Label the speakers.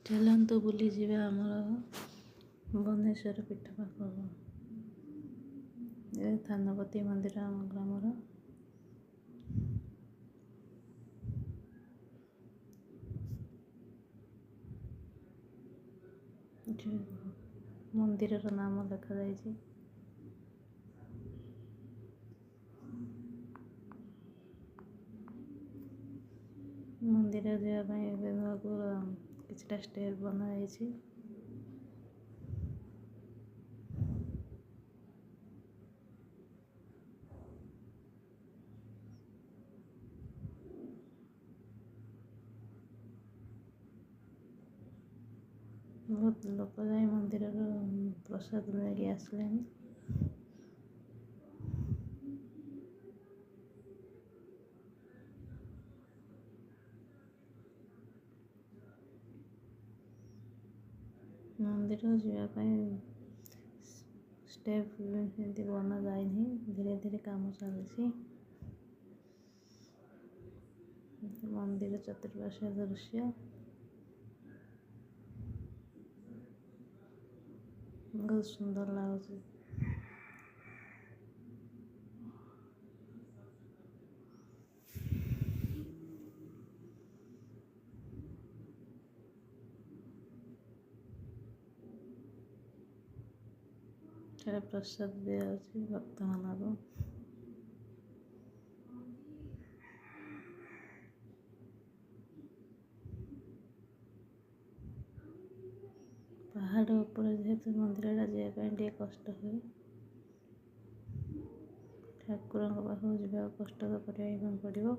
Speaker 1: ଚାଲନ୍ତୁ ବୁଲିଯିବା ଆମର ବନେଶ୍ୱର ପୀଠ ପାଖକୁ। ଏ ଥାନପତି ମନ୍ଦିର ଆମ ଗ୍ରାମର। ମନ୍ଦିରର ନାମ ଲେଖାଯାଇଛି। ମନ୍ଦିର ଯିବା ପାଇଁ ଏବେ କିଛିଟା ଷ୍ଟେପ୍ ବନାଯାଇଛି। ବହୁତ ଲୋକ ଯାଇ ମନ୍ଦିରର ପ୍ରସାଦ ନେଇକି ଆସିଲେଣି। ମନ୍ଦିର ଯିବା ପାଇଁ ଷ୍ଟେପ୍ ଏମିତି ବନା ଯାଇନି, ଧୀରେ ଧୀରେ କାମ ଚାଲିଛି। ମନ୍ଦିର ଚତୁଃପାର୍ଶ୍ୱ ଦୃଶ୍ୟ ବହୁତ ସୁନ୍ଦର ଲାଗୁଛି। ଏଠାରେ ପ୍ରସାଦ ଦିଆଯାଉଛି ଭକ୍ତମାନଙ୍କୁ। ପାହାଡ଼ ଉପରେ ଯେହେତୁ ମନ୍ଦିରଟା ଯିବା ପାଇଁ ଟିକେ କଷ୍ଟ ହୁଏ। ଠାକୁରଙ୍କ ପାଖକୁ ଯିବାକୁ କଷ୍ଟ ତ କରିବା ପାଇଁ ପଡ଼ିବ।